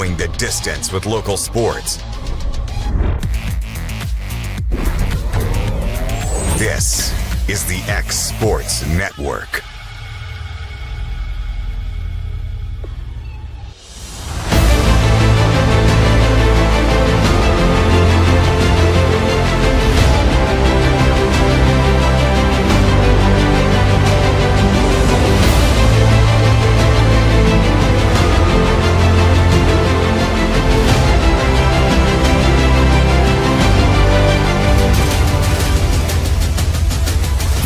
going the distance with local sports. This is the X Sports Network.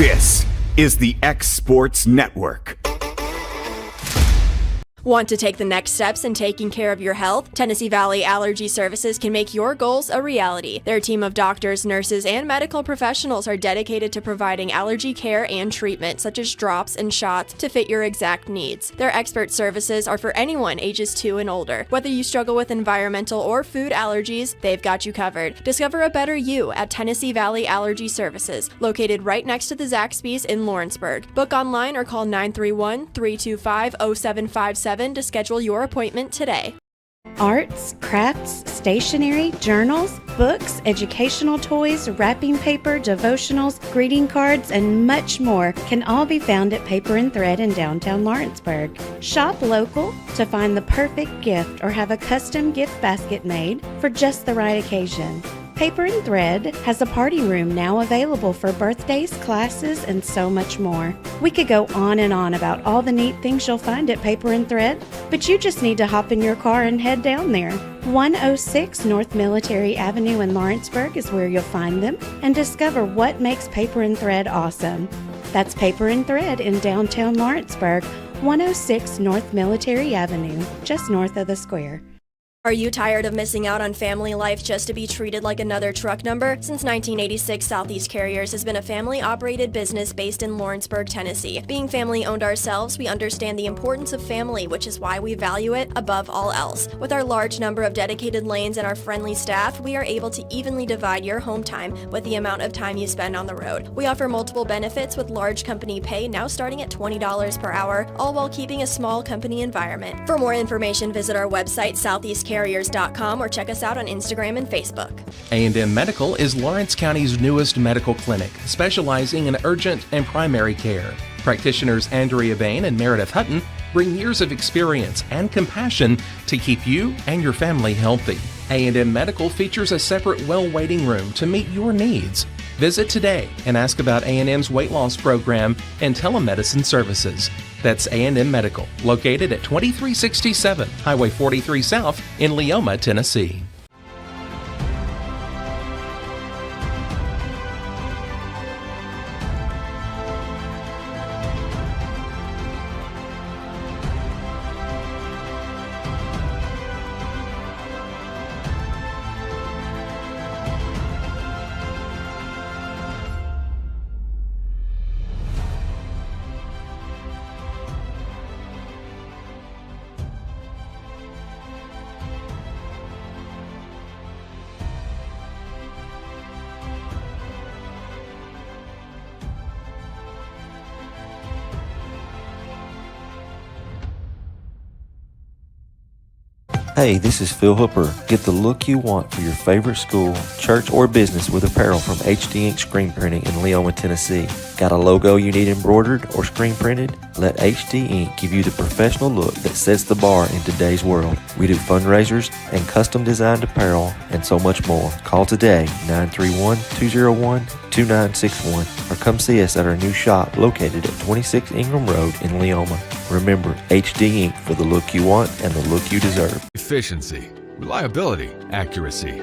This is the X Sports Network. Want to take the next steps in taking care of your health? Tennessee Valley Allergy Services can make your goals a reality. Their team of doctors, nurses, and medical professionals are dedicated to providing allergy care and treatment, such as drops and shots, to fit your exact needs. Their expert services are for anyone ages 2 and older. Whether you struggle with environmental or food allergies, they've got you covered. Discover a better you at Tennessee Valley Allergy Services, located right next to the Zaxby's in Lawrenceburg. Book online or call 931-325-0757 to schedule your appointment today. Arts, crafts, stationery, journals, books, educational toys, wrapping paper, devotionals, greeting cards, and much more can all be found at Paper and Thread in downtown Lawrenceburg. Shop local to find the perfect gift or have a custom gift basket made for just the right occasion. Paper and Thread has a party room now available for birthdays, classes, and so much more. We could go on and on about all the neat things you'll find at Paper and Thread, but you just need to hop in your car and head down there. 106 North Military Avenue in Lawrenceburg is where you'll find them and discover what makes Paper and Thread awesome. That's Paper and Thread in downtown Lawrenceburg, 106 North Military Avenue, just north of the square. Are you tired of missing out on family life just to be treated like another truck number? Since 1986, Southeast Carriers has been a family-operated business based in Lawrenceburg, Tennessee. Being family-owned ourselves, we understand the importance of family, which is why we value it above all else. With our large number of dedicated lanes and our friendly staff, we are able to evenly divide your home time with the amount of time you spend on the road. We offer multiple benefits with large company pay now starting at $20 per hour, all while keeping a small company environment. For more information, visit our website, southeastcarriers.com, or check us out on Instagram and Facebook. A&M Medical is Lawrence County's newest medical clinic, specializing in urgent and primary care. Practitioners Andrea Bain and Meredith Hutton bring years of experience and compassion to keep you and your family healthy. A&M Medical features a separate well waiting room to meet your needs. Visit today and ask about A&M's weight loss program and telemedicine services. That's A&M Medical, located at 2367 Highway 43 South in Leoma, Tennessee. Hey, this is Phil Hooper. Get the look you want for your favorite school, church, or business with apparel from HD Ink Screen Printing in Leoma, Tennessee. Got a logo you need embroidered or screen printed? Let HD Ink give you the professional look that sets the bar in today's world. We do fundraisers and custom designed apparel and so much more. Call today, 931-201-2961, or come see us at our new shop located at 26 Ingram Road in Leoma. Remember, HD Ink for the look you want and the look you deserve. Efficiency, reliability, accuracy.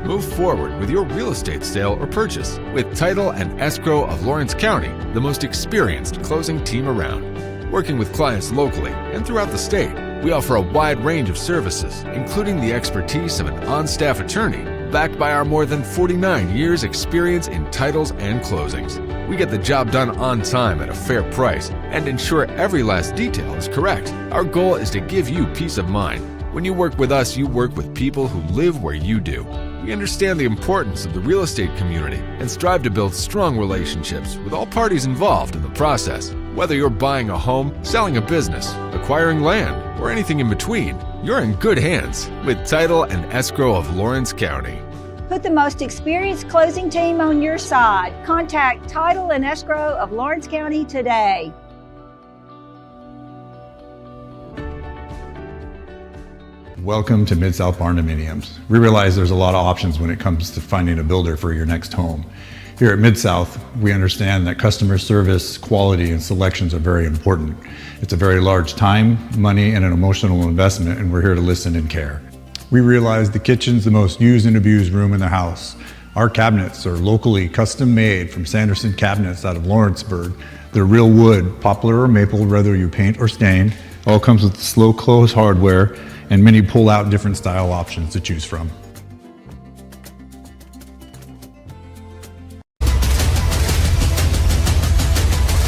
Move forward with your real estate sale or purchase with Title and Escrow of Lawrence County, the most experienced closing team around. Working with clients locally and throughout the state, we offer a wide range of services, including the expertise of an on-staff attorney, backed by our more than 49 years experience in titles and closings. We get the job done on time at a fair price and ensure every last detail is correct. Our goal is to give you peace of mind. When you work with us, you work with people who live where you do. We understand the importance of the real estate community and strive to build strong relationships with all parties involved in the process. Whether you're buying a home, selling a business, acquiring land, or anything in between, You're in good hands with Title and Escrow of Lawrence County. Put the most experienced closing team on your side. Contact Title and Escrow of Lawrence County today. Welcome to Mid-South Barn Dominiums. We realize there's a lot of options when it comes to finding a builder for your next home. Here at Mid-South, we understand that customer service, quality, and selections are very important. It's a very large time, money, and an emotional investment, and we're here to listen and care. We realize the kitchen's the most used and abused room in the house. Our cabinets are locally custom made from Sanderson Cabinets out of Lawrenceburg. They're real wood, poplar or maple, whether you paint or stain. All comes with slow close hardware and many pull-out different style options to choose from.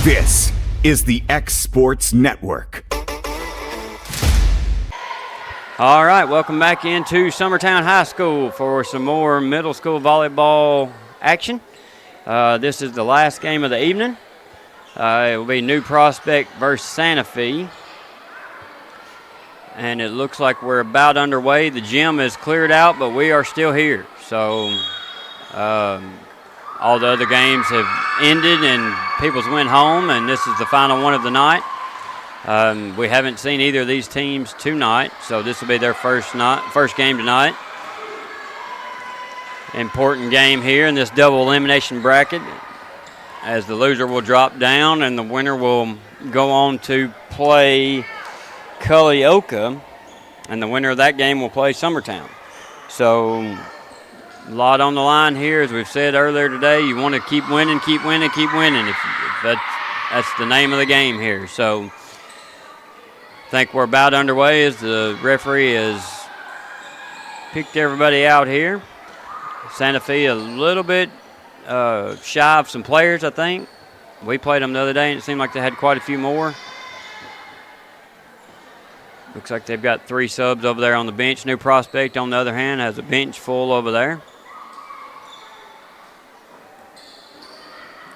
This is the X Sports Network. All right, welcome back into Summertown High School for some more middle school volleyball action. This is the last game of the evening. It will be New Prospect versus Santa Fe. And it looks like we're about underway. The gym is cleared out, but we are still here. So all the other games have ended and people's went home, and this is the final one of the night. We haven't seen either of these teams tonight, so this will be their first game tonight. Important game here in this double elimination bracket, as the loser will drop down and the winner will go on to play Cullioca, and the winner of that game will play Summertown. So a lot on the line here. As we've said earlier today, you want to keep winning, keep winning, keep winning. If that's the name of the game here. So I think we're about underway as the referee has picked everybody out here. Santa Fe a little bit shy of some players, I think. We played them the other day, and it seemed like they had quite a few more. Looks like they've got 3 subs over there on the bench. New Prospect, on the other hand, has a bench full over there.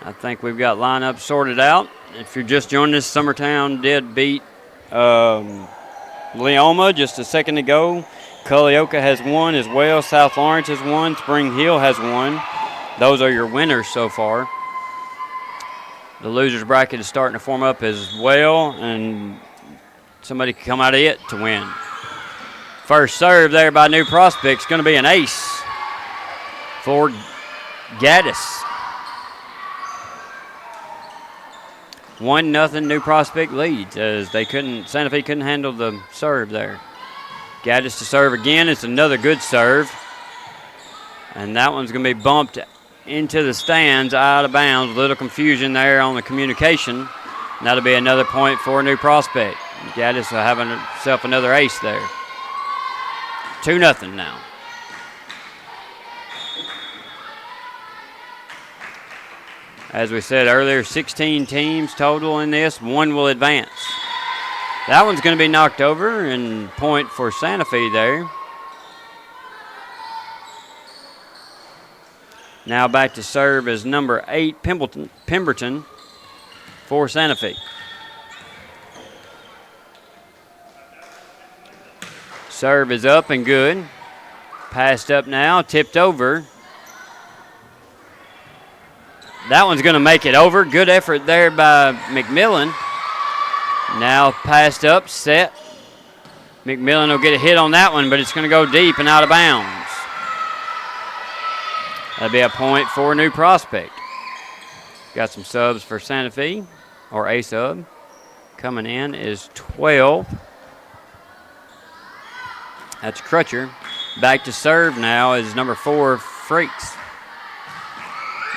I think we've got lineups sorted out. If you're just joining us, Summertown did beat Leoma just a second ago. Cullioca has won as well. South Lawrence has won. Spring Hill has won. Those are your winners so far. The losers bracket is starting to form up as well, and somebody could come out of it to win. First serve there by New Prospect is going to be an ace for Gaddis. 1-0 New Prospect leads as Santa Fe couldn't handle the serve there. Gaddis to serve again. It's another good serve. And that one's going to be bumped into the stands, out of bounds. A little confusion there on the communication. And that'll be another point for New Prospect. Gaddis will have himself another ace there. 2-0 now. As we said earlier, 16 teams total in this. 1 will advance. That one's going to be knocked over, and point for Santa Fe there. Now back to serve is number 8, Pemberton for Santa Fe. Serve is up and good. Passed up now, tipped over. That one's going to make it over. Good effort there by McMillan. Now passed up, set. McMillan will get a hit on that one, but it's going to go deep and out of bounds. That'll be a point for New Prospect. Got some subs for Santa Fe, or a sub. Coming in is 12. That's Crutcher. Back to serve now is number 4, Frakes.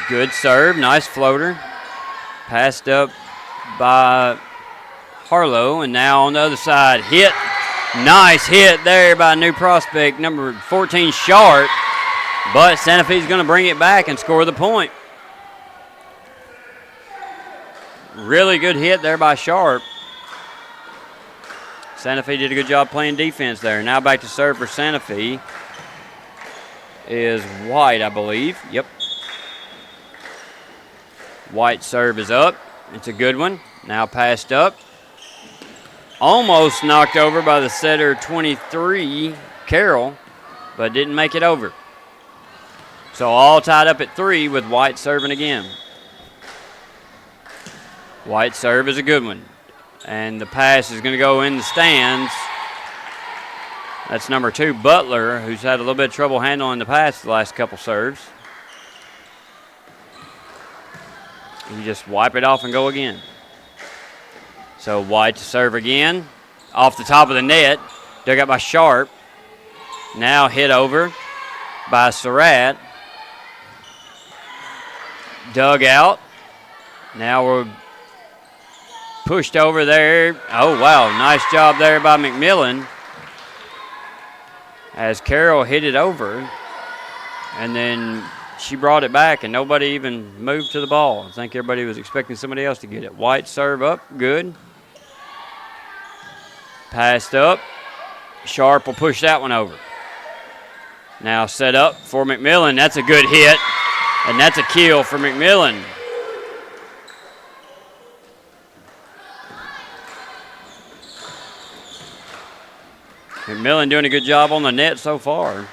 Good serve, nice floater. Passed up by Harlow, and now on the other side, hit. Nice hit there by New Prospect, number 14, Sharp. But Santa Fe's going to bring it back and score the point. Really good hit there by Sharp. Santa Fe did a good job playing defense there. Now back to serve for Santa Fe is White, I believe. Yep. White serve is up. It's a good one. Now passed up. almost knocked over by the setter 23, Carroll, but didn't make it over. So all tied up at 3 with White serving again. White serve is a good one. And the pass is going to go in the stands. That's number 2, Butler, who's had a little bit of trouble handling the pass the last couple serves. You just wipe it off and go again. So White to serve again. Off the top of the net. Dug out by Sharp. Now hit over by Surratt. Dug out. Now we're pushed over there. Oh, wow. Nice job there by McMillan. As Carroll hit it over. And then she brought it back, and nobody even moved to the ball. I think everybody was expecting somebody else to get it. White serve up. Good. Passed up. Sharp will push that one over. Now set up for McMillan. That's a good hit, and that's a kill for McMillan. McMillan doing a good job on the net so far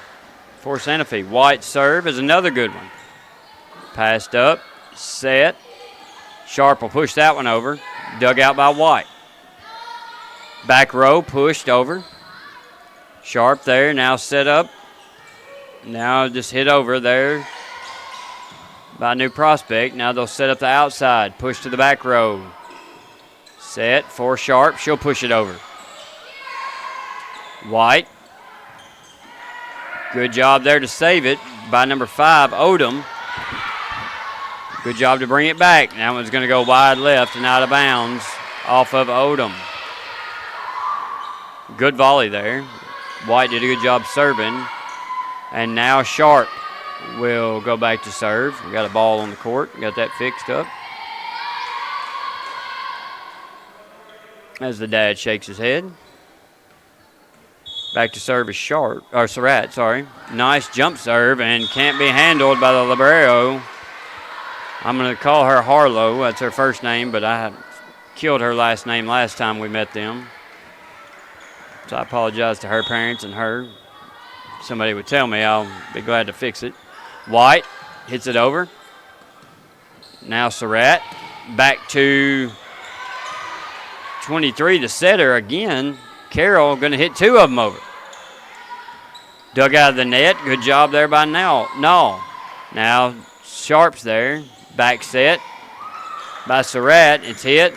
for Santa Fe. White serve is another good one. Passed up, set. Sharp will push that one over. Dug out by White. Back row pushed over. Sharp there, now set up. Now just hit over there by New Prospect. Now they'll set up the outside. Push to the back row. Set for Sharp. She'll push it over. White. Good job there to save it by number 5, Odom. Good job to bring it back. That one's going to go wide left and out of bounds off of Odom. Good volley there. White did a good job serving. And now Sharp will go back to serve. We got a ball on the court. We got that fixed up. As the dad shakes his head. Back to serve is Surratt, sorry. Nice jump serve and can't be handled by the libero. I'm going to call her Harlow. That's her first name, but I killed her last name last time we met them. So I apologize to her parents and her. If somebody would tell me, I'll be glad to fix it. White hits it over. Now Surratt. Back to 23, the setter again. Carroll going to hit 2 of them over. Dug out of the net. Good job there by Null. Now Sharp's there. Back set by Surratt. It's hit.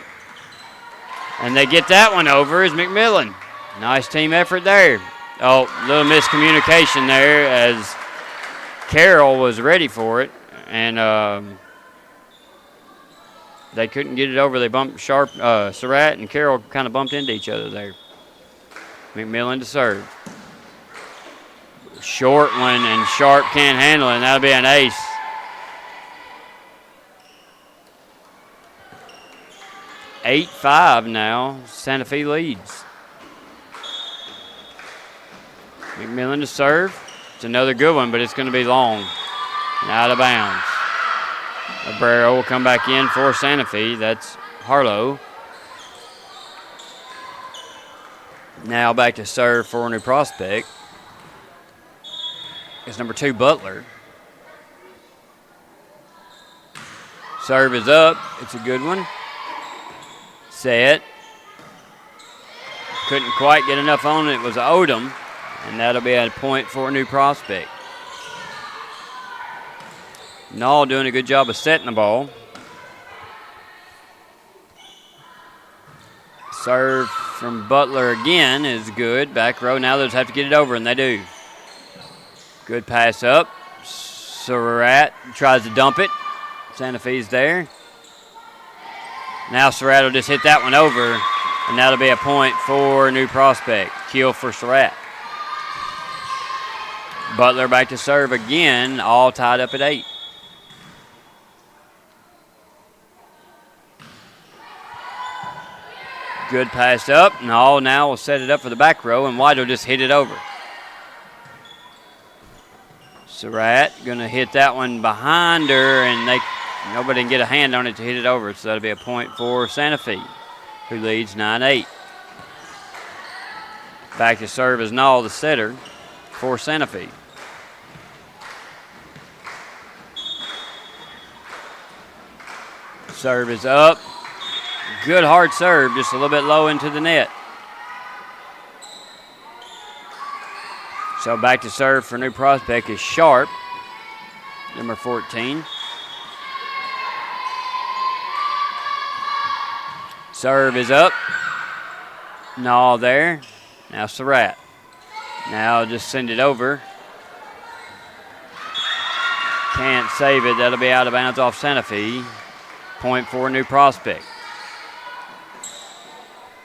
And they get that one over as McMillan. Nice team effort there. Oh, little miscommunication there as Carroll was ready for it. And they couldn't get it over. They bumped Surratt and Carroll kind of bumped into each other there. McMillan to serve. Short one, and Sharp can't handle it, and that'll be an ace. (8-5) now. Santa Fe leads. McMillan to serve. It's another good one, but it's going to be long and out of bounds. Abreu will come back in for Santa Fe. That's Harlow. Now back to serve for New Prospect. It's number 2, Butler. Serve is up. It's a good one. Set. Couldn't quite get enough on it. It was Odom. And that'll be a point for New Prospect. Null doing a good job of setting the ball. Serve from Butler again is good. Back row. Now they'll have to get it over, and they do. Good pass up. Surratt tries to dump it. Santa Fe's there. Now Surratt will just hit that one over, and that'll be a point for New Prospect. Kill for Surratt. Butler back to serve again, all tied up at 8. Good pass up. No, now we'll set it up for the back row, and White will just hit it over. Surratt going to hit that one behind her, and nobody can get a hand on it to hit it over, so that'll be a point for Santa Fe, who leads 9-8. Back to serve is Nall, the setter for Santa Fe. Serve is up. Good hard serve, just a little bit low into the net. So back to serve for New Prospect is Sharp, number 14. Serve is up. Nall there. Now Surratt. Now just send it over. Can't save it. That'll be out of bounds off Santa Fe. Point for New Prospect.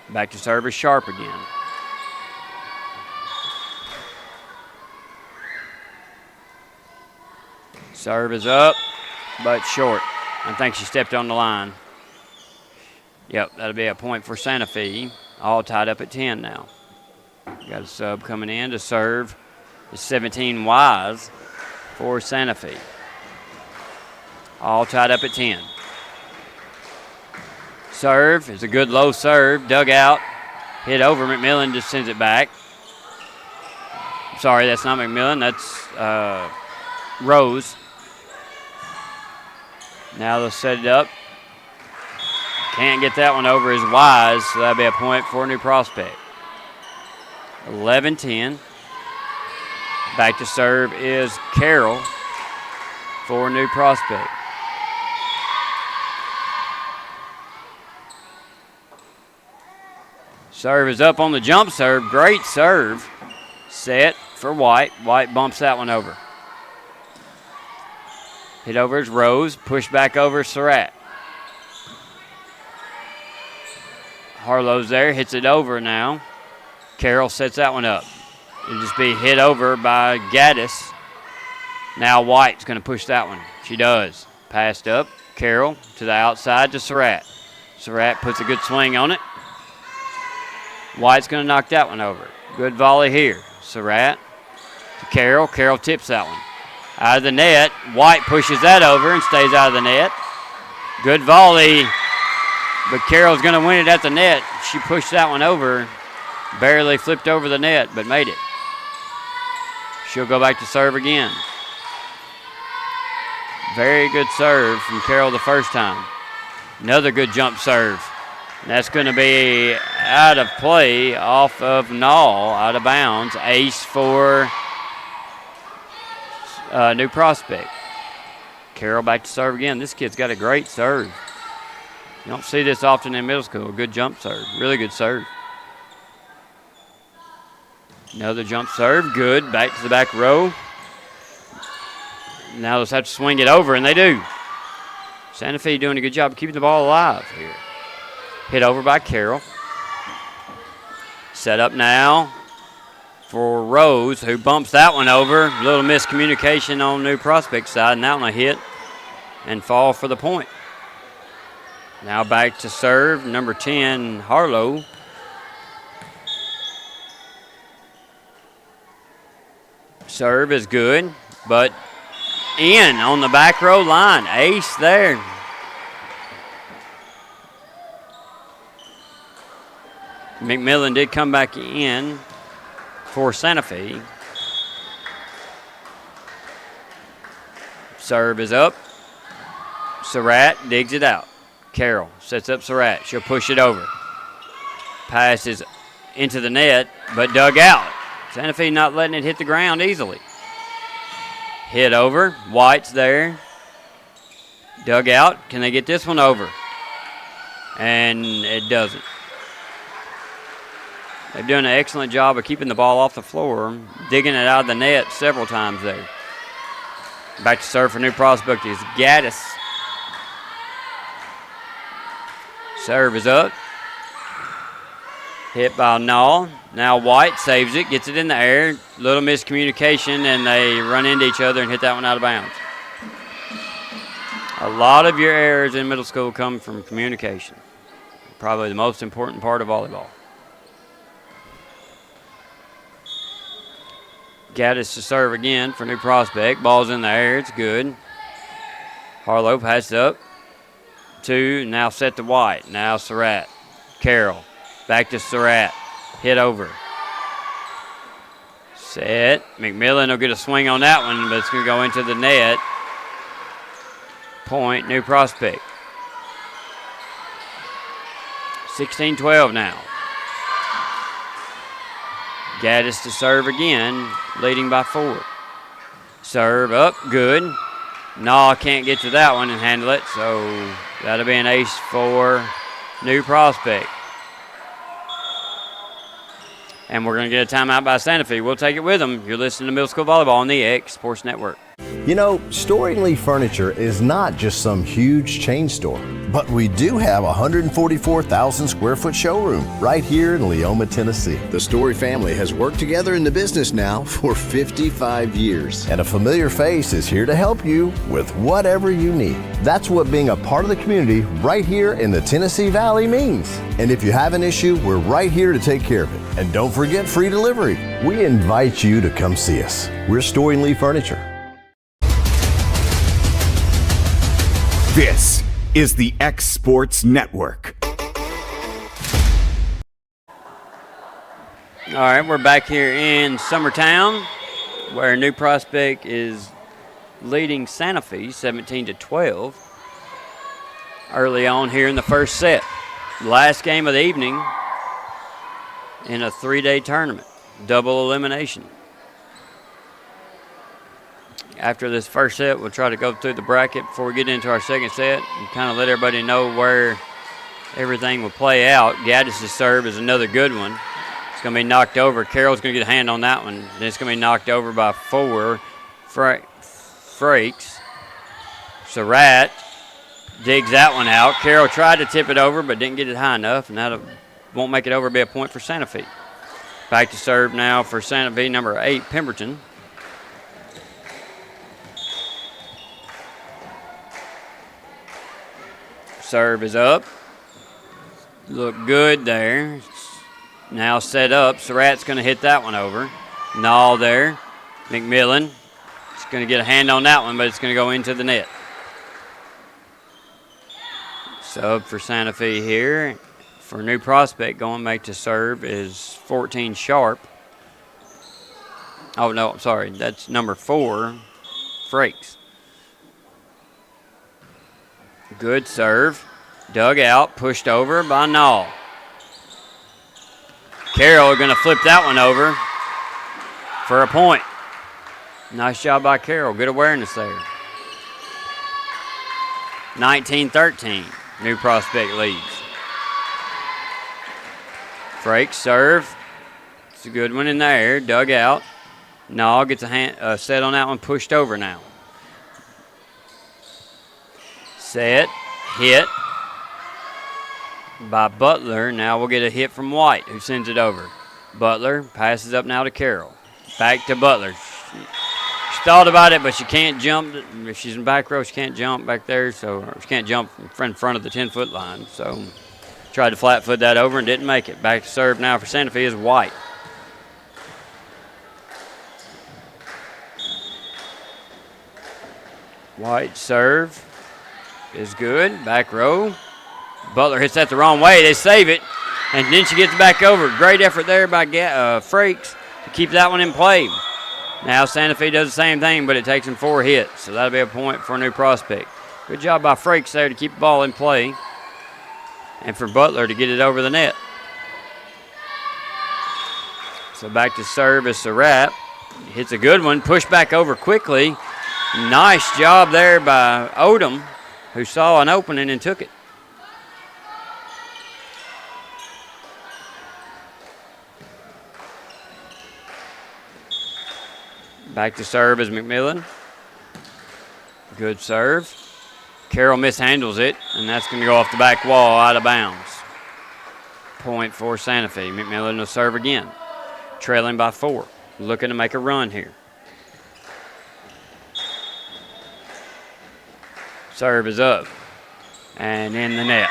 Back to serve is Sharp again. Serve is up, but short. I think she stepped on the line. Yep, that'll be a point for Santa Fe. All tied up at 10 now. Got a sub coming in to serve. It's 17 Wise for Santa Fe. All tied up at 10. Serve is a good low serve. Dug out. Hit over. McMillan just sends it back. Sorry, that's not McMillan. That's Rose. Now they'll set it up. Can't get that one over as Wise, so that'll be a point for New Prospect. 11-10. Back to serve is Carroll for New Prospect. Serve is up on the jump serve. Great serve. Set for White. White bumps that one over. Hit over is Rose. Push back over Surratt. Harlow's there. Hits it over now. Carroll sets that one up. It'll just be hit over by Gaddis. Now White's going to push that one. She does. Passed up. Carroll to the outside to Surratt. Surratt puts a good swing on it. White's going to knock that one over. Good volley here. Surratt to Carroll. Carroll tips that one. Out of the net. White pushes that over and stays out of the net. Good volley. But Carroll's going to win it at the net. She pushed that one over. Barely flipped over the net, but made it. She'll go back to serve again. Very good serve from Carroll the first time. Another good jump serve. And that's going to be out of play off of Nall, out of bounds. Ace for New Prospect. Carroll back to serve again. This kid's got a great serve. You don't see this often in middle school. Good jump serve. Really good serve. Another jump serve. Good. Back to the back row. Now they'll have to swing it over, and they do. Santa Fe doing a good job of keeping the ball alive here. Hit over by Carroll. Set up now for Rose, who bumps that one over. A little miscommunication on New Prospect side, and that one a hit and fall for the point. Now back to serve, number 10, Harlow. Serve is good, but in on the back row line. Ace there. McMillan did come back in for Santa Fe. Serve is up. Surratt digs it out. Carroll sets up Surratt. She'll push it over. Passes into the net, but dug out. Santa Fe not letting it hit the ground easily. Hit over. White's there. Dug out. Can they get this one over? And it doesn't. They've done an excellent job of keeping the ball off the floor, digging it out of the net several times there. Back to serve for New Prospect is Gaddis. Serve is up. Hit by Nall. Now White saves it, gets it in the air. Little miscommunication, and they run into each other and hit that one out of bounds. A lot of your errors in middle school come from communication. Probably the most important part of volleyball. Gaddis to serve again for New Prospect. Ball's in the air. It's good. Harlow passes up. Two. Now set to White. Now Surratt. Carroll. Back to Surratt. Hit over. Set. McMillan will get a swing on that one, but it's going to go into the net. Point, New Prospect. 16-12 now. Gaddis to serve again, leading by 4. Serve up, good. No, can't get to that one and handle it, so that'll be an ace for New Prospect. And we're going to get a timeout by Santa Fe. We'll take it with them. You're listening to Middle School Volleyball on the X Sports Network. You know, Storing Lee Furniture is not just some huge chain store, but we do have a 144,000 square foot showroom right here in Leoma, Tennessee. The Story family has worked together in the business now for 55 years. And a familiar face is here to help you with whatever you need. That's what being a part of the community right here in the Tennessee Valley means. And if you have an issue, we're right here to take care of it. And don't forget free delivery. We invite you to come see us. We're Storing Lee Furniture. This is the X Sports Network. All right, we're back here in Summertown, where New Prospect is leading Santa Fe 17-12 early on here in the first set. Last game of the evening in a 3-day tournament, double elimination. After this first set, we'll try to go through the bracket before we get into our second set and kind of let everybody know where everything will play out. Gaddis' serve is another good one. It's going to be knocked over. Carroll's going to get a hand on that one. Then it's going to be knocked over by 4. Frakes. Surratt digs that one out. Carroll tried to tip it over but didn't get it high enough, and that won't make it over. Be a point for Santa Fe. Back to serve now for Santa Fe, number 8, Pemberton. Serve is up. Look good there. Now set up. Surratt's going to hit that one over. Nall there. McMillan is going to get a hand on that one, but it's going to go into the net. Sub for Santa Fe here. For New Prospect, going back to serve is 14 Sharp. Oh, no, I'm sorry. That's number 4, Frakes. Good serve. Dug out, pushed over by Nall. Carroll are going to flip that one over for a point. Nice job by Carroll. Good awareness there. 19-13. New Prospect leads. Frakes serve. It's a good one in the air. Dug out. Nall gets a set on that one, pushed over now. Set, hit by Butler. Now we'll get a hit from White, who sends it over. Butler passes up now to Carroll. Back to Butler. She thought about it, but she can't jump. If she's in back row, she can't jump back there, so she can't jump in front of the 10-foot line. So tried to flat foot that over and didn't make it. Back to serve now for Santa Fe is White. White serve is good. Back row. Butler hits that the wrong way. They save it, and then she gets back over. Great effort there by Frakes to keep that one in play. Now Santa Fe does the same thing, but it takes them 4 hits, so that'll be a point for a New Prospect. Good job by Frakes there to keep the ball in play, and for Butler to get it over the net. So back to serve is Surratt. Hits a good one. Pushed back over quickly. Nice job there by Odom, who saw an opening and took it. Back to serve is McMillan. Good serve. Carroll mishandles it, and that's going to go off the back wall out of bounds. Point for Santa Fe. McMillan will serve again. Trailing by 4. Looking to make a run here. Serve is up and in the net.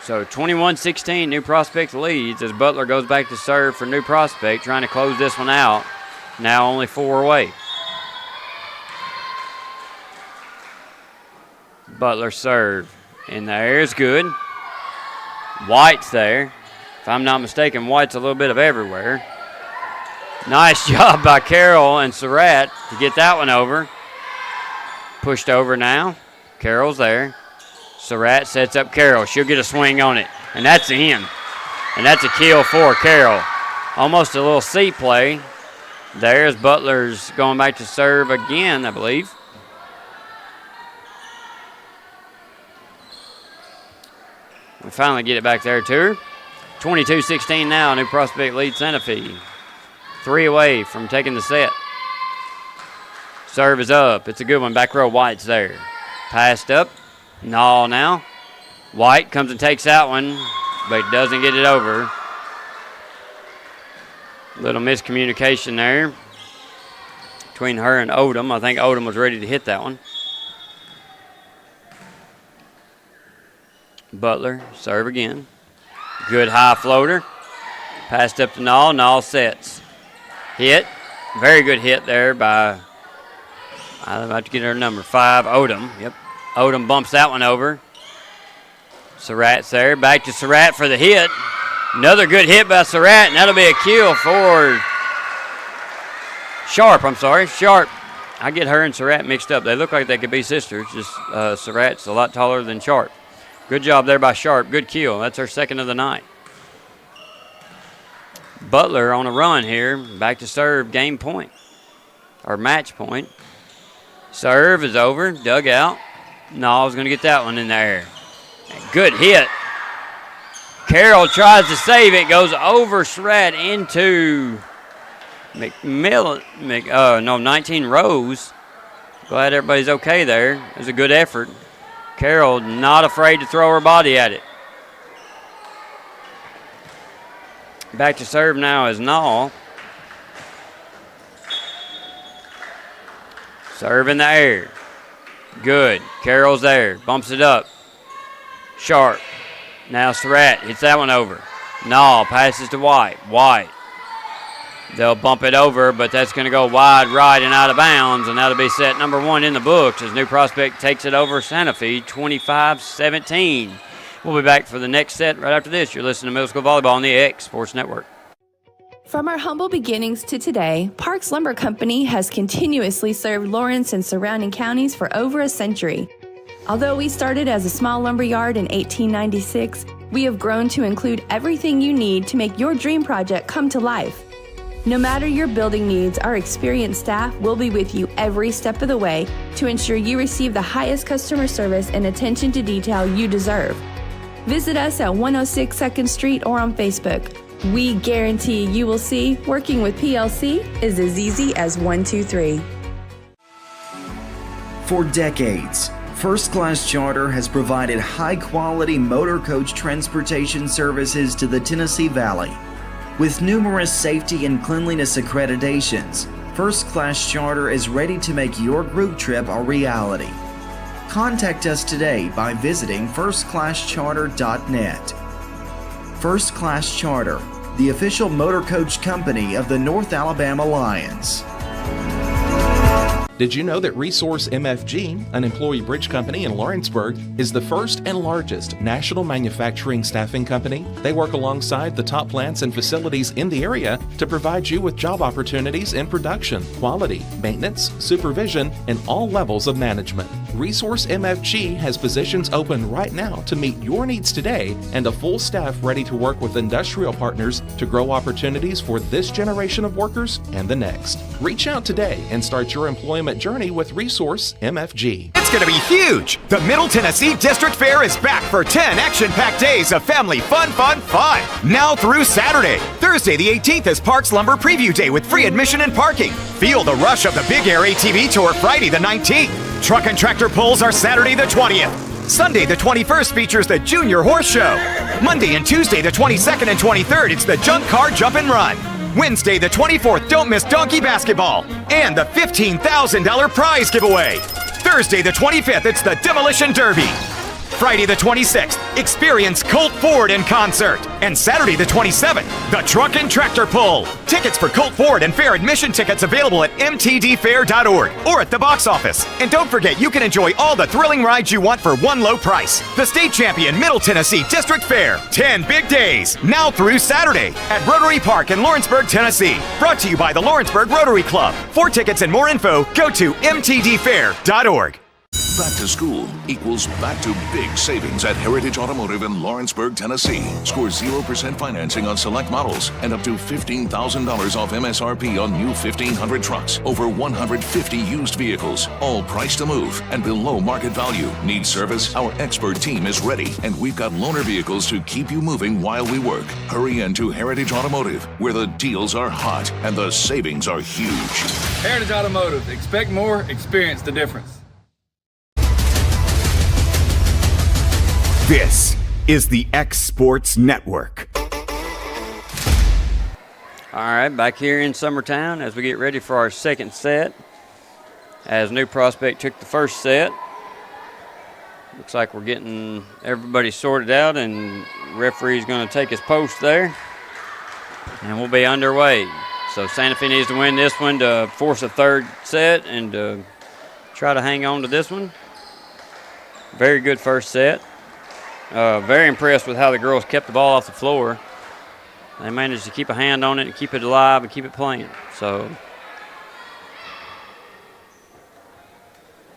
So 21-16, New Prospect leads as Butler goes back to serve for New Prospect, trying to close this one out. Now only 4 away. Butler serve in the air is good. White's there. If I'm not mistaken, White's a little bit of everywhere. Nice job by Carroll and Surratt to get that one over. Pushed over now. Carroll's there. Surratt sets up Carroll. She'll get a swing on it, and that's a in. And that's a kill for Carroll. Almost a little C play. There's Butler's going back to serve again, I believe. We finally get it back there to her. 22-16 now. New Prospect leads Santa Fe. 3 away from taking the set. Serve is up. It's a good one. Back row White's there. Passed up. Nall now. White comes and takes that one, but doesn't get it over. Little miscommunication there between her and Odom. I think Odom was ready to hit that one. Butler, serve again. Good high floater. Passed up to Nall. Nall sets. Hit. Very good hit there by, I'm about to get her number 5, Odom. Yep. Odom bumps that one over. Surratt's there. Back to Surratt for the hit. Another good hit by Surratt, and that'll be a kill for Sharp. Sharp. I get her and Surratt mixed up. They look like they could be sisters. Just Surratt's a lot taller than Sharp. Good job there by Sharp. Good kill. That's her second of the night. Butler on a run here. Back to serve. Game point. Or match point. Serve is over. Dug out. Nall's going to get that one in the air. Good hit. Carroll tries to save it. Goes over Surratt into 19 Rose. Glad everybody's okay there. It was a good effort. Carroll not afraid to throw her body at it. Back to serve now is Nall. Serve in the air. Good. Carroll's there. Bumps it up. Sharp. Now Surratt hits that one over. Nall passes to White. White. They'll bump it over, but that's going to go wide right and out of bounds, and that'll be set number 1 in the books as New Prospect takes it over Santa Fe 25-17. We'll be back for the next set right after this. You're listening to Middle School Volleyball on the X Sports Network. From our humble beginnings to today, Parks Lumber Company has continuously served Lawrence and surrounding counties for over a century. Although we started as a small lumber yard in 1896, we have grown to include everything you need to make your dream project come to life. No matter your building needs, our experienced staff will be with you every step of the way to ensure you receive the highest customer service and attention to detail you deserve. Visit us at 106 2nd Street or on Facebook. We guarantee you will see working with PLC is as easy as 1, 2, 3. For decades, First Class Charter has provided high-quality motor coach transportation services to the Tennessee Valley. With numerous safety and cleanliness accreditations, First Class Charter is ready to make your group trip a reality. Contact us today by visiting firstclasscharter.net. First Class Charter, the official motor coach company of the North Alabama Lions. Did you know that Resource MFG, an employee bridge company in Lawrenceburg, is the first and largest national manufacturing staffing company? They work alongside the top plants and facilities in the area to provide you with job opportunities in production, quality, maintenance, supervision, and all levels of management. Resource MFG has positions open right now to meet your needs today and a full staff ready to work with industrial partners to grow opportunities for this generation of workers and the next. Reach out today and start your employment journey with Resource MFG. It's going to be huge! The Middle Tennessee District Fair is back for 10 action-packed days of family fun! Now through Saturday. Thursday the 18th is Parks Lumber Preview Day with free admission and parking. Feel the rush of the Big Air ATV Tour Friday the 19th. Truck and tractor pulls are Saturday the 20th. Sunday the 21st features the Junior Horse Show. Monday and Tuesday the 22nd and 23rd, it's the Junk Car Jump and Run. Wednesday the 24th, don't miss Donkey Basketball and the $15,000 prize giveaway. Thursday the 25th, it's the Demolition Derby. Friday the 26th, experience Colt Ford in concert. And Saturday the 27th, the Truck and Tractor Pull. Tickets for Colt Ford and fair admission tickets available at mtdfair.org or at the box office. And don't forget, you can enjoy all the thrilling rides you want for one low price. The state champion Middle Tennessee District Fair. 10 big days, now through Saturday at Rotary Park in Lawrenceburg, Tennessee. Brought to you by the Lawrenceburg Rotary Club. For tickets and more info, go to mtdfair.org. Back to school equals back to big savings at Heritage Automotive in Lawrenceburg, Tennessee. Score 0% financing on select models and up to $15,000 off MSRP on new 1500 trucks. Over 150 used vehicles, all priced to move and below market value. Need service? Our expert team is ready, and we've got loaner vehicles to keep you moving while we work. Hurry into Heritage Automotive, where the deals are hot and the savings are huge. Heritage Automotive. Expect more, experience the difference. This is the X Sports Network. All right, back here in Summertown as we get ready for our second set. As New Prospect took the first set. Looks like we're getting everybody sorted out, and referee's going to take his post there. And we'll be underway. So Santa Fe needs to win this one to force a third set and try to hang on to this one. Very good first set. Very impressed with how the girls kept the ball off the floor. They managed to keep a hand on it and keep it alive and keep it playing. So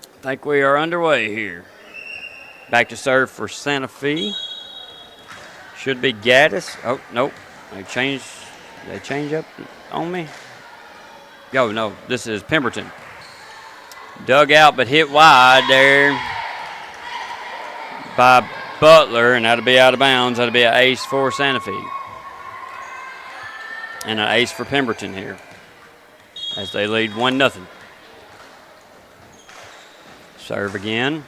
I think we are underway here. Back to serve for Santa Fe. Should be Gaddis. Oh, nope. They change up on me. Oh, no. This is Pemberton. Dug out but hit wide there by Butler, and that'll be out of bounds. That'll be an ace for Santa Fe. And an ace for Pemberton here as they lead 1-0. Serve again.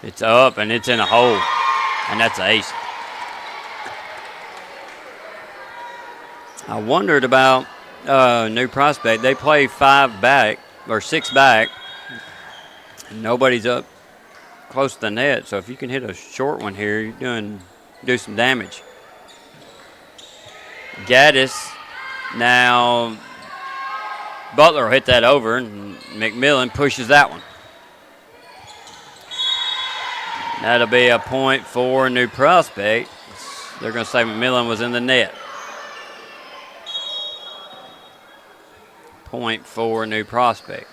It's up, and it's in a hole, and that's an ace. I wondered about New Prospect. They play 5 back or 6 back, and nobody's up close to the net, so if you can hit a short one here, you're do some damage. Gaddis, now Butler will hit that over, and McMillan pushes that one. That'll be a point for New Prospect. They're going to say McMillan was in the net. Point for New Prospect.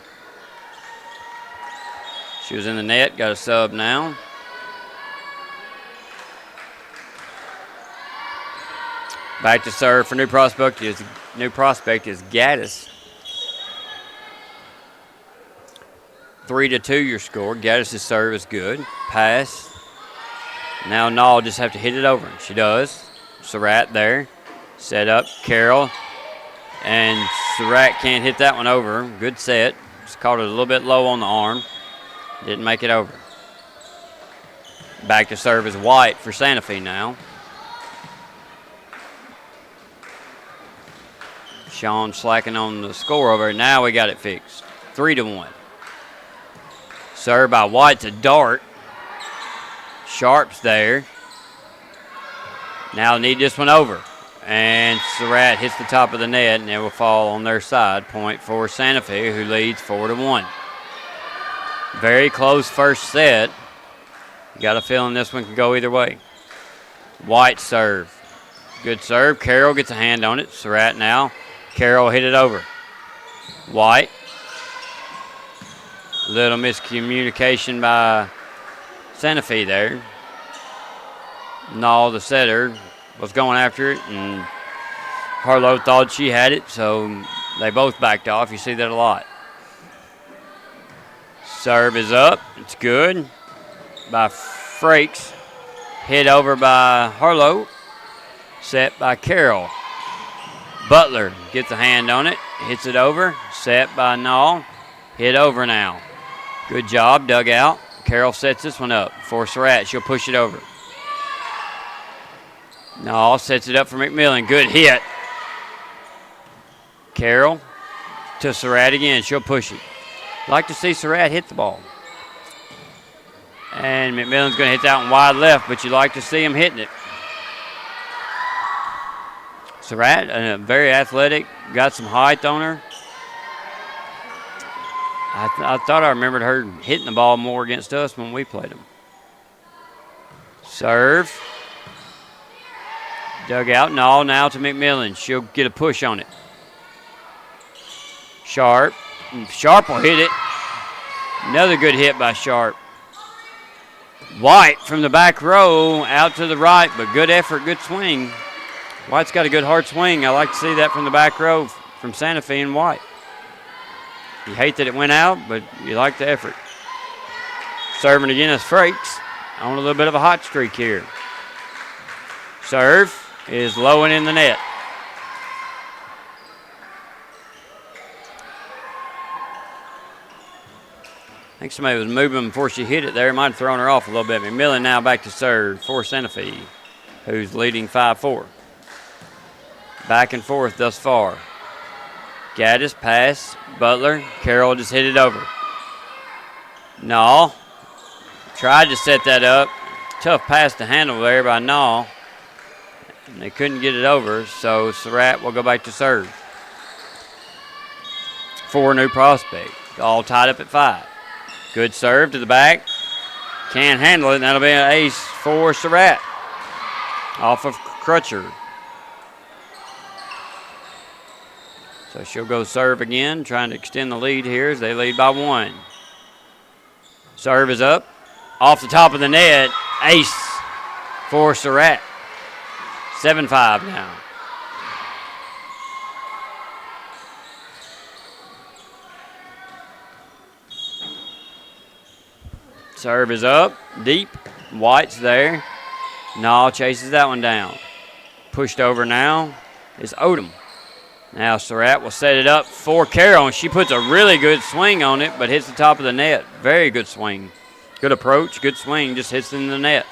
She was in the net, got a sub now. Back to serve for New Prospect is Gaddis. 3-2 your score. Gaddis' serve is good. Pass. Now Nall just have to hit it over. She does. Surratt there. Set up. Carroll. And Surratt can't hit that one over. Good set. Just caught it a little bit low on the arm. Didn't make it over. Back to serve is White for Santa Fe now. Sean slacking on the score over. Now we got it fixed. 3-1. Serve by White to Dart. Sharp's there. Now need this one over. And Surratt hits the top of the net, and it will fall on their side. Point for Santa Fe, who leads 4-1. Very close first set. Got a feeling this one can go either way. White serve. Good serve. Carroll gets a hand on it. Surratt now. Carroll hit it over. White. Little miscommunication by Santa Fe there. Nall, the setter, was going after it, and Harlow thought she had it, so they both backed off. You see that a lot. Serve is up. It's good by Frakes. Hit over by Harlow. Set by Carroll. Butler gets a hand on it. Hits it over. Set by Nall. Hit over now. Good job. Dug out. Carroll sets this one up for Surratt. She'll push it over. Nall sets it up for McMillan. Good hit. Carroll to Surratt again. She'll push it. Like to see Surratt hit the ball. And McMillan's going to hit that one wide left, but you like to see him hitting it. Surratt, very athletic, got some height on her. I thought I remembered her hitting the ball more against us when we played them. Serve. Dug out, no, now to McMillan. She'll get a push on it. Sharp. Sharp will hit it. Another good hit by Sharp. White from the back row out to the right, but good effort, good swing. White's got a good hard swing. I like to see that from the back row from Santa Fe and White. You hate that it went out, but you like the effort. Serving again is Frakes on a little bit of a hot streak here. Serve is low and in the net. I think somebody was moving before she hit it there. Might have thrown her off a little bit. McMillan now back to serve for Santa Fe, who's leading 5-4. Back and forth thus far. Gaddis pass. Butler. Carroll just hit it over. Nall tried to set that up. Tough pass to handle there by Nall. And they couldn't get it over, so Surratt will go back to serve. 4 New Prospect. All tied up at 5. Good serve to the back. Can't handle it, and that'll be an ace for Surratt. Off of Crutcher. So she'll go serve again, trying to extend the lead here as they lead by 1. Serve is up. Off the top of the net. Ace for Surratt. 7-5 now. Serve is up, deep. White's there. Nall chases that one down. Pushed over now is Odom. Now Surratt will set it up for Carroll, and she puts a really good swing on it, but hits the top of the net. Very good swing. Good approach, good swing, just hits in the net.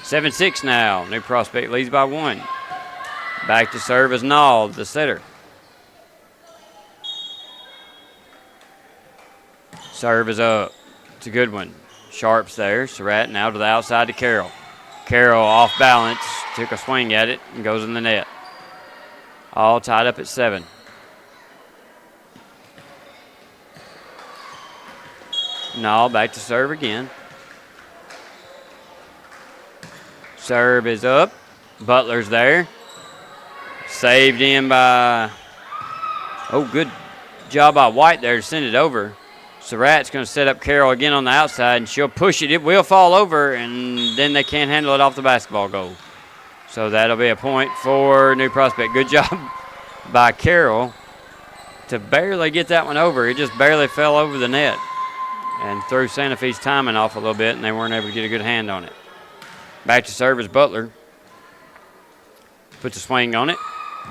7-6 now. New Prospect leads by 1. Back to serve is Nall, the setter. Serve is up. It's a good one. Sharp's there. Surratt now to the outside to Carroll. Carroll off balance, took a swing at it, and goes in the net. All tied up at 7. Nall back to serve again. Serve is up. Butler's there. Saved in by, good job by White there to send it over. Surratt's going to set up Carroll again on the outside, and she'll push it. It will fall over, and then they can't handle it off the basketball goal. So that'll be a point for New Prospect. Good job by Carroll to barely get that one over. It just barely fell over the net and threw Santa Fe's timing off a little bit, and they weren't able to get a good hand on it. Back to serve is Butler. Puts a swing on it.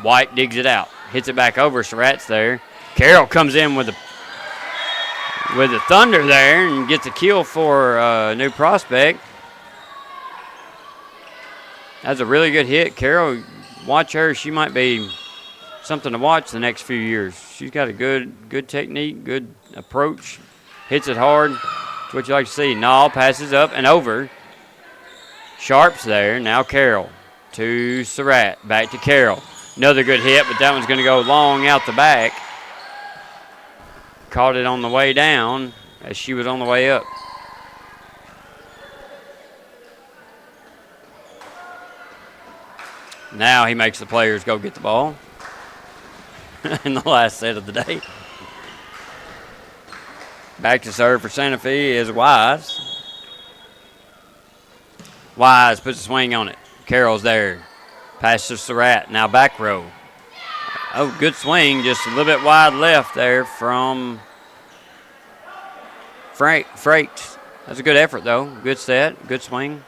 White digs it out. Hits it back over. Surratt's there. Carroll comes in with the thunder there and gets a kill for New Prospect. That's a really good hit. Carroll, watch her. She might be something to watch the next few years. She's got a good technique, good approach. Hits it hard. That's what you like to see. Nall passes up and over. Sharp's there. Now Carroll to Surratt. Back to Carroll. Another good hit, but that one's going to go long out the back. Caught it on the way down as she was on the way up. Now he makes the players go get the ball in the last set of the day. Back to serve for Santa Fe is Wise. Wise puts a swing on it. Carroll's there. Pass to Surratt. Now back row. Oh, good swing. Just a little bit wide left there from Frakes. That's a good effort, though. Good set. Good swing.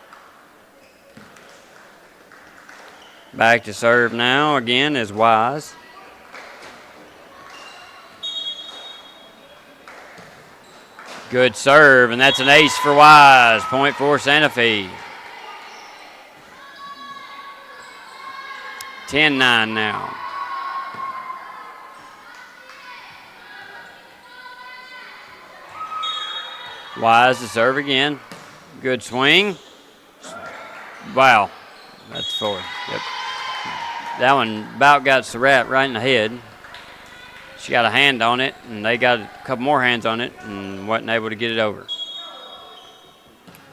Back to serve now again is Wise. Good serve, and that's an ace for Wise. Point for Santa Fe. 10-9 now. Wise to serve again. Good swing. Wow. That's 4. Yep. That one about got Surratt right in the head. She got a hand on it, and they got a couple more hands on it and wasn't able to get it over.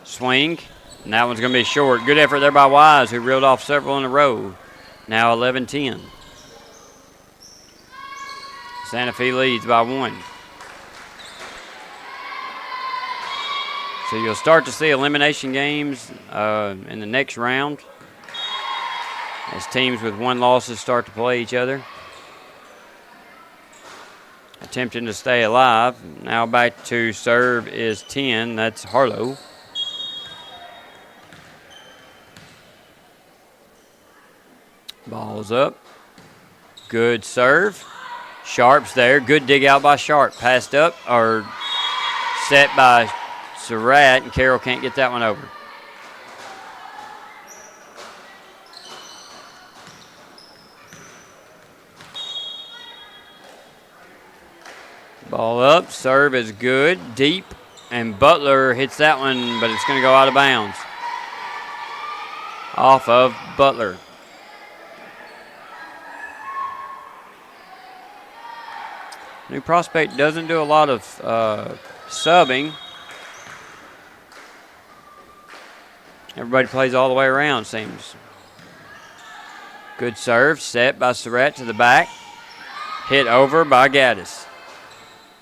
Swing. And that one's going to be short. Good effort there by Wise, who reeled off several in a row. Now 11-10. Santa Fe leads by 1. So you'll start to see elimination games in the next round as teams with 1 losses start to play each other. Attempting to stay alive. Now back to serve is 10. That's Harlow. Ball's up. Good serve. Sharp's there. Good dig out by Sharp. Passed up or set by Surratt, and Carroll can't get that one over. Ball up. Serve is good. Deep. And Butler hits that one, but it's going to go out of bounds. Off of Butler. New Prospect doesn't do a lot of subbing. Everybody plays all the way around, seems. Good serve, set by Surratt to the back. Hit over by Gaddis.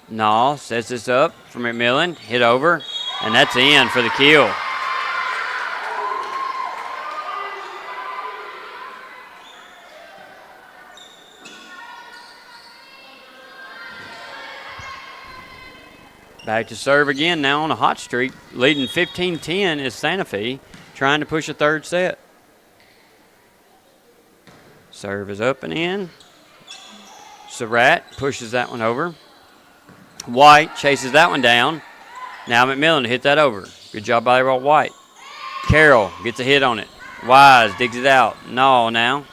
Nall sets this up for McMillan. Hit over, and that's in for the kill. Back to serve again now on a hot streak. Leading 15-10 is Santa Fe, trying to push a third set. Serve is up and in. Surratt pushes that one over. White chases that one down. Now McMillan to hit that over. Good job by White. Carroll gets a hit on it. Wise digs it out. No, now.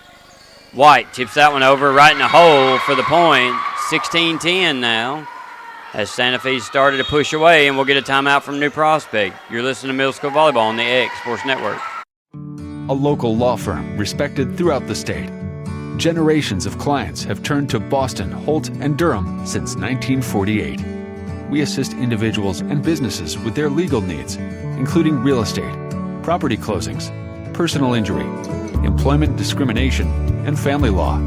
White tips that one over right in the hole for the point. 16-10 now, as Santa Fe started to push away, and we'll get a timeout from New Prospect. You're listening to Middle School Volleyball on the X Sports Network. A local law firm respected throughout the state. Generations of clients have turned to Boston, Holt, and Durham since 1948. We assist individuals and businesses with their legal needs, including real estate, property closings, personal injury, employment discrimination, and family law.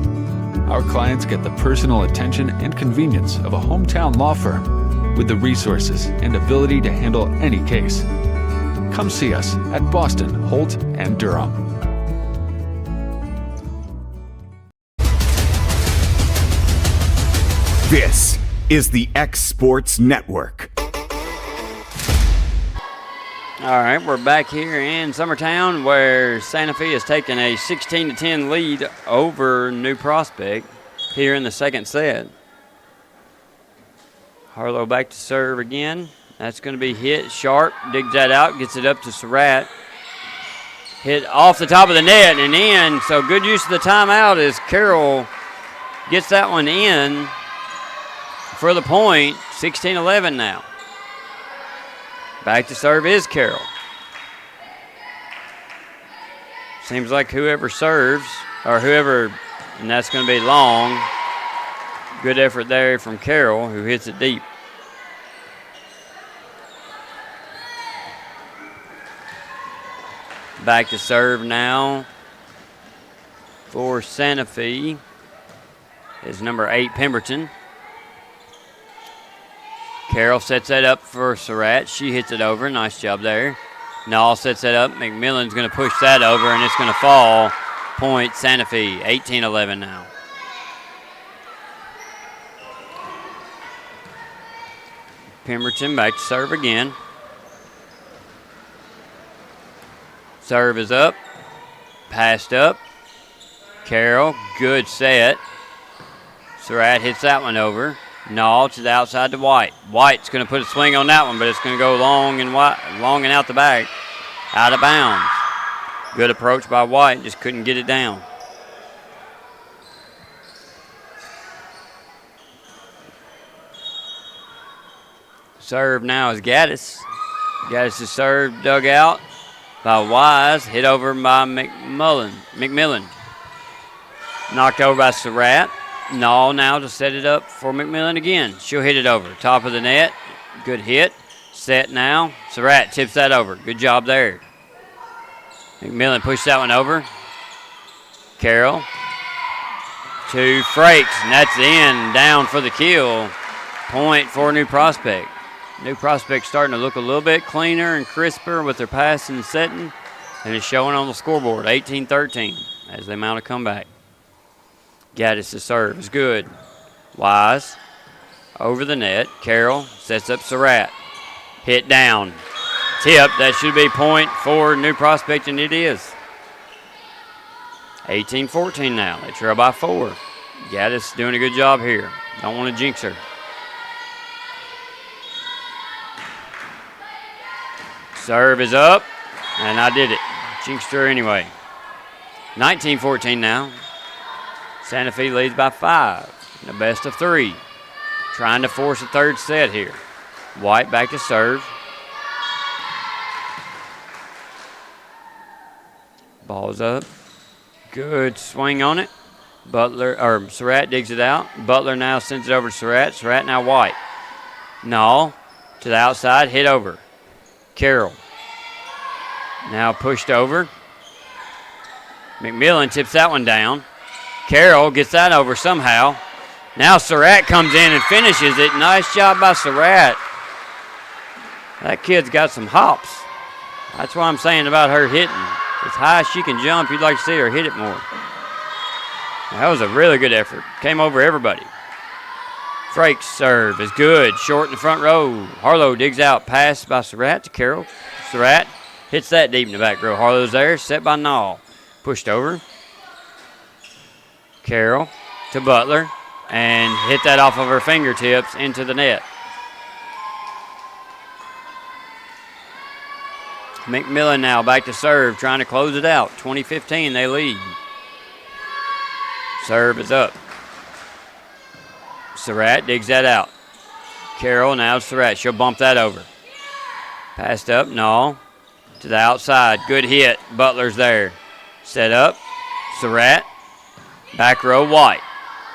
Our clients get the personal attention and convenience of a hometown law firm with the resources and ability to handle any case. Come see us at Boston, Holt, and Durham. This is the X Sports Network. All right, we're back here in Summertown where Santa Fe has taken a 16-10 lead over New Prospect here in the second set. Harlow back to serve again. That's going to be hit. Sharp digs that out, gets it up to Surratt. Hit off the top of the net and in, so good use of the timeout as Carroll gets that one in for the point. 16-11 now. Back to serve is Carroll. Seems like whoever serves, or whoever, and that's going to be long. Good effort there from Carroll, who hits it deep. Back to serve now for Santa Fe is number 8, Pemberton. Carroll sets that up for Surratt. She hits it over. Nice job there. Nall sets that up. McMillan's going to push that over, and it's going to fall. Point Santa Fe, 18-11 now. Pemberton back to serve again. Serve is up. Passed up. Carroll, good set. Surratt hits that one over. Nall to the outside to White. White's going to put a swing on that one, but it's going to go long and out the back. Out of bounds. Good approach by White, just couldn't get it down. Serve now is Gaddis. Gaddis' serve dug out by Wise, hit over by McMillan. Knocked over by Surratt. Nall now to set it up for McMillan again. She'll hit it over. Top of the net. Good hit. Set now. Surratt tips that over. Good job there. McMillan pushed that one over. Carroll to Frakes, and that's in. Down for the kill. Point for New Prospect. New Prospect starting to look a little bit cleaner and crisper with their passing and setting, and it's showing on the scoreboard, 18-13, as they mount a comeback. Gaddis' serve is good. Wise over the net. Carroll sets up Surratt. Hit down. Tip. That should be point for New Prospect, and it is. 18-14 now. They trail by 4. Gaddis doing a good job here. Don't want to jinx her. Serve is up, and I did it. Jinxed her anyway. 19-14 now. Santa Fe leads by 5 in the best of 3. Trying to force a third set here. White back to serve. Ball's up. Good swing on it. Surratt digs it out. Butler now sends it over to Surratt. Surratt now White. Nall to the outside, hit over. Carroll. Now pushed over. McMillan tips that one down. Carroll gets that over somehow. Now Surratt comes in and finishes it. Nice job by Surratt. That kid's got some hops. That's what I'm saying about her hitting. As high as she can jump, you'd like to see her hit it more. That was a really good effort. Came over everybody. Frakes' serve is good. Short in the front row. Harlow digs out. Pass by Surratt to Carroll. Surratt hits that deep in the back row. Harlow's there. Set by Nall. Pushed over. Carroll to Butler. And hit that off of her fingertips into the net. McMillan now back to serve, trying to close it out. 20-15, they lead. Serve is up. Surratt digs that out. Carroll now Surratt. She'll bump that over. Passed up, Nall. To the outside. Good hit. Butler's there. Set up. Surratt. Back row, White.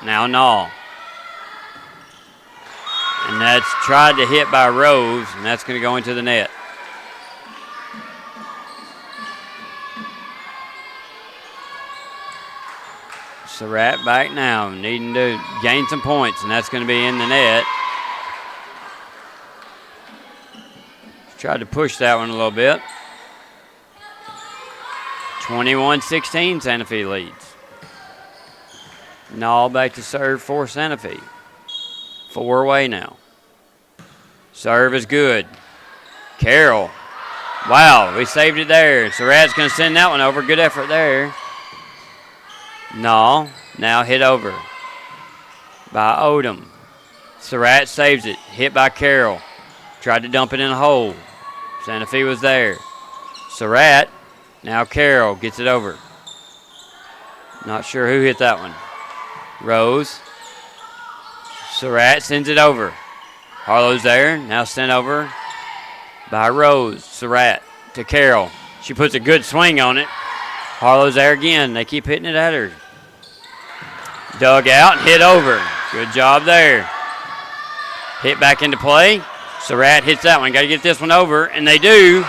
Now Nall. And that's tried to hit by Rose, and that's going to go into the net. Surratt back now, needing to gain some points, and that's going to be in the net. Tried to push that one a little bit. 21-16, Santa Fe leads. Nall back to serve for Santa Fe. 4 away now. Serve is good. Carroll. Wow, we saved it there. Surratt's going to send that one over. Good effort there. Nall now hit over by Odom. Surratt saves it. Hit by Carroll. Tried to dump it in a hole. Santa Fe was there. Surratt. Now Carroll gets it over. Not sure who hit that one. Rose. Surratt sends it over. Harlow's there. Now sent over by Rose. Surratt to Carroll. She puts a good swing on it. Harlow's there again. They keep hitting it at her. Dug out and hit over. Good job there. Hit back into play. Surratt hits that one. Got to get this one over, and they do.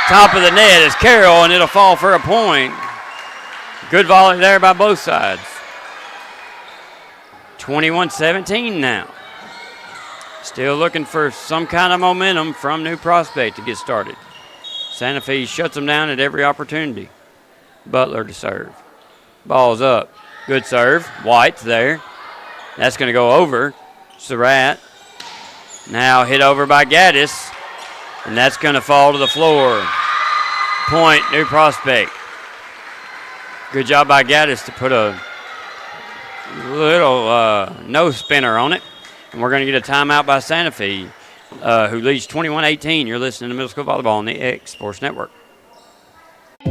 Top of the net is Carroll, and it'll fall for a point. Good volley there by both sides. 21-17 now. Still looking for some kind of momentum from New Prospect to get started. Santa Fe shuts them down at every opportunity. Butler to serve. Ball's up. Good serve. White's there. That's going to go over. Surratt. Now hit over by Gaddis. And that's going to fall to the floor. Point, New Prospect. Good job by Gaddis to put a little nose spinner on it. And we're going to get a timeout by Santa Fe, who leads 21-18. You're listening to Middle School Volleyball on the X Sports Network.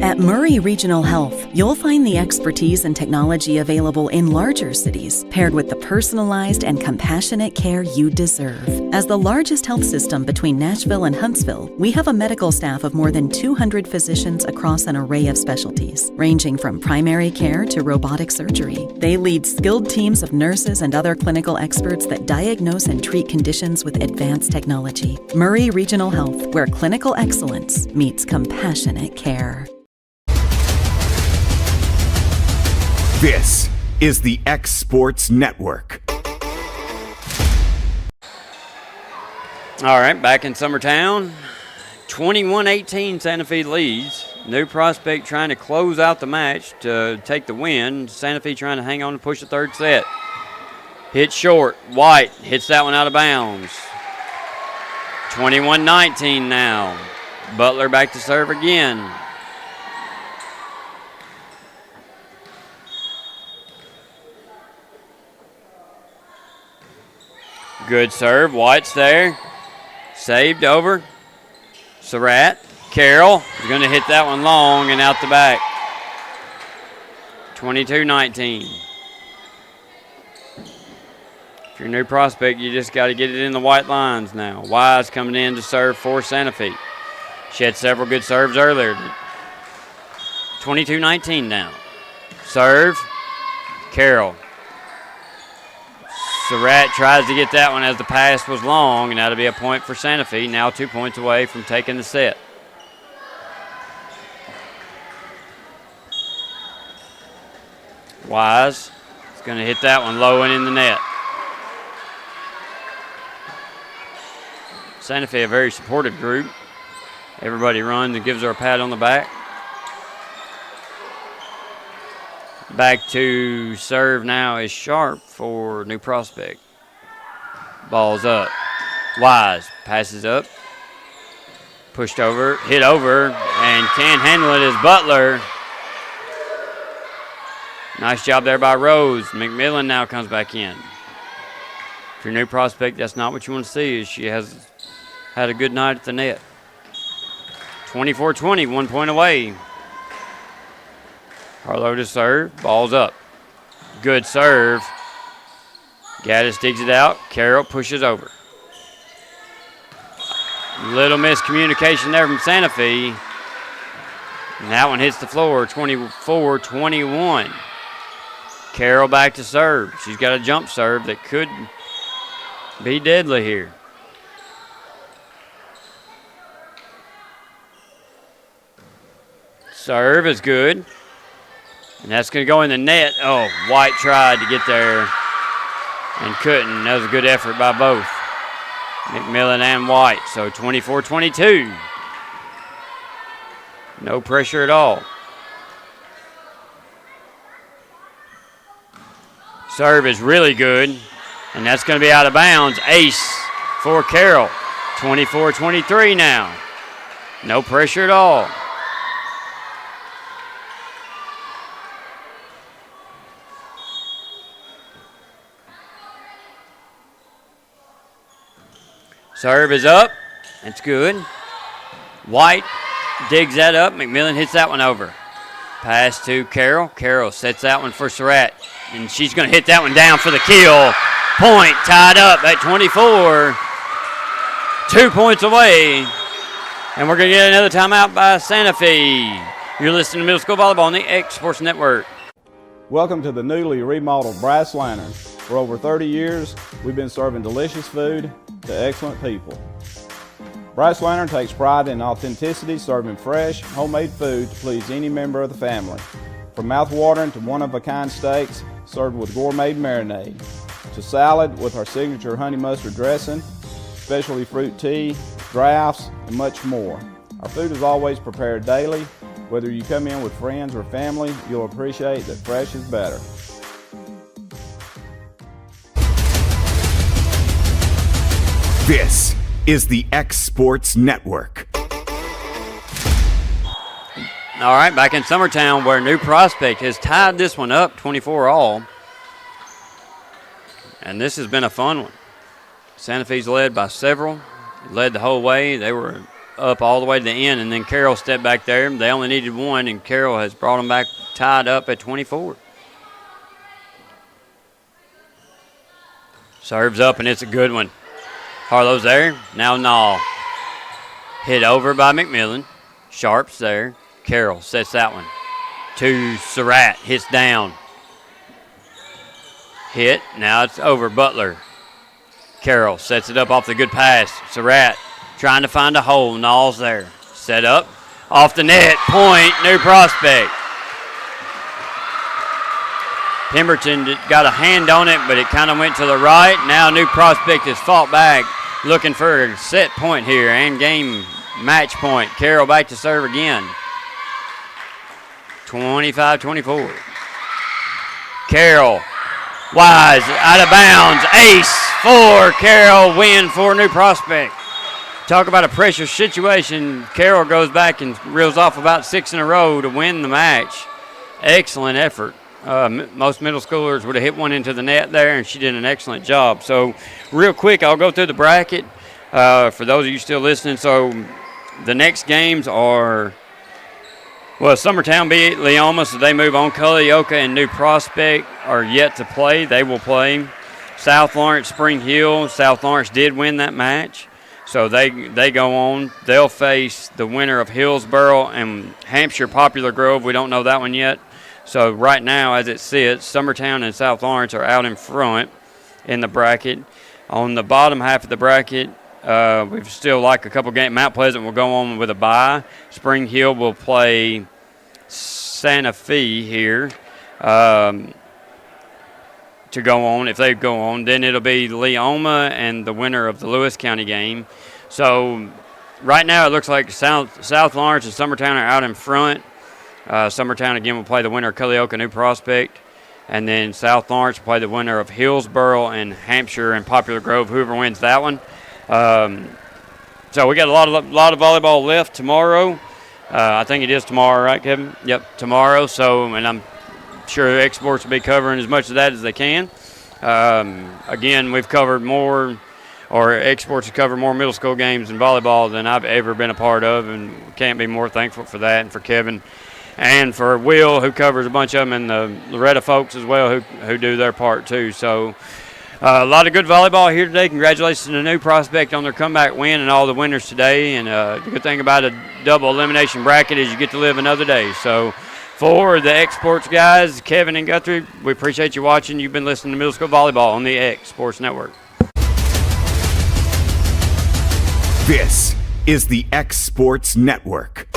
At Murray Regional Health, you'll find the expertise and technology available in larger cities, paired with the personalized and compassionate care you deserve. As the largest health system between Nashville and Huntsville, we have a medical staff of more than 200 physicians across an array of specialties, ranging from primary care to robotic surgery. They lead skilled teams of nurses and other clinical experts that diagnose and treat conditions with advanced technology. Murray Regional Health, where clinical excellence meets compassionate care. This is the X Sports Network. All right, back in Summertown. 21-18, Santa Fe leads. New Prospect trying to close out the match to take the win. Santa Fe trying to hang on and push the third set. Hit short. White hits that one out of bounds. 21-19 now. Butler back to serve again. Good serve. White's there. Saved over. Surratt. Carroll is going to hit that one long and out the back. 22-19. If you're a New Prospect, you just got to get it in the white lines now. Wise coming in to serve for Santa Fe. She had several good serves earlier. 22-19 now. Serve. Carroll. Surratt tries to get that one as the pass was long, and that'll be a point for Santa Fe. Now 2 points away from taking the set. Wise is going to hit that one low and in the net. Santa Fe, a very supportive group. Everybody runs and gives her a pat on the back. Back to serve now is Sharp for New Prospect. Ball's up. Wise passes up. Pushed over, hit over, and can't handle it is Butler. Nice job there by Rose. McMillan now comes back in. If you're a New Prospect, that's not what you want to see. Is she has had a good night at the net. 24-20, 1 point away. Harlow to serve. Ball's up. Good serve. Gaddis digs it out. Carroll pushes over. Little miscommunication there from Santa Fe. And that one hits the floor. 24-21. Carroll back to serve. She's got a jump serve that could be deadly here. Serve is good. And that's going to go in the net. Oh, White tried to get there and couldn't. That was a good effort by both McMillan and White. So 24-22. No pressure at all. Serve is really good. And that's going to be out of bounds. Ace for Carroll. 24-23 now. No pressure at all. Serve is up. It's good. White digs that up. McMillan hits that one over. Pass to Carroll. Carroll sets that one for Surratt. And she's going to hit that one down for the kill. Point tied up at 24. 2 points away. And we're going to get another timeout by Santa Fe. You're listening to Middle School Volleyball on the X Sports Network. Welcome to the newly remodeled Brass Lantern. For over 30 years, we've been serving delicious food to excellent people. Brass Lantern takes pride in authenticity, serving fresh, homemade food to please any member of the family. From mouth-watering to one-of-a-kind steaks served with gourmet marinade, to salad with our signature honey mustard dressing, specialty fruit tea, drafts, and much more. Our food is always prepared daily. Whether you come in with friends or family, you'll appreciate that fresh is better. This is the X Sports Network. All right, back in Summertown where New Prospect has tied this one up 24-all. And this has been a fun one. Santa Fe's led by several, led the whole way. They were up all the way to the end, and then Carroll stepped back there. They only needed one, and Carroll has brought them back tied up at 24. Serves up, and it's a good one. Harlow's there. Now Nall. Hit over by McMillan. Sharp's there. Carroll sets that one to Surratt. Hits down. Hit. Now it's over. Butler. Carroll sets it up off the good pass. Surratt trying to find a hole. Nall's there. Set up. Off the net. Point. New Prospect. Pemberton got a hand on it, but it kind of went to the right. Now New Prospect has fought back, looking for a set point here and game match point. Carroll back to serve again. 25-24. Carroll. Wise, out of bounds. Ace for Carroll. Win for New Prospect. Talk about a pressure situation. Carroll goes back and reels off about 6 in a row to win the match. Excellent effort. Most middle schoolers would have hit one into the net there, and she did an excellent job. So real quick, I'll go through the bracket for those of you still listening. So the next games are, well, Summertown beat Leoma, so they move on. Culleoka and New Prospect are yet to play. They will play. South Lawrence, Spring Hill. South Lawrence did win that match, so they go on. They'll face the winner of Hillsboro and Hampshire Popular Grove. We don't know that one yet. So right now, as it sits, Summertown and South Lawrence are out in front in the bracket. On the bottom half of the bracket, we've still like a couple games. Mount Pleasant will go on with a bye. Spring Hill will play Santa Fe here to go on. If they go on, then it'll be Leoma and the winner of the Lewis County game. So right now, it looks like South Lawrence and Summertown are out in front. Summertown again will play the winner of Culleoka New Prospect, and then South Lawrence will play the winner of Hillsboro and Hampshire and Popular Grove, whoever wins that one. So we got a lot of volleyball left tomorrow. I think it is tomorrow, right, Kevin? Yep, tomorrow. So, and I'm sure Exports will be covering as much of that as they can. Again, we've covered more, or Exports have covered more middle school games in volleyball than I've ever been a part of, and can't be more thankful for that, and for Kevin. And for Will, who covers a bunch of them, and the Loretta folks as well, who do their part too. So a lot of good volleyball here today. Congratulations to New Prospect on their comeback win and all the winners today. And the good thing about a double elimination bracket is you get to live another day. So for the Exports guys, Kevin and Guthrie, we appreciate you watching. You've been listening to Middle School Volleyball on the X Sports Network. This is the X Sports Network.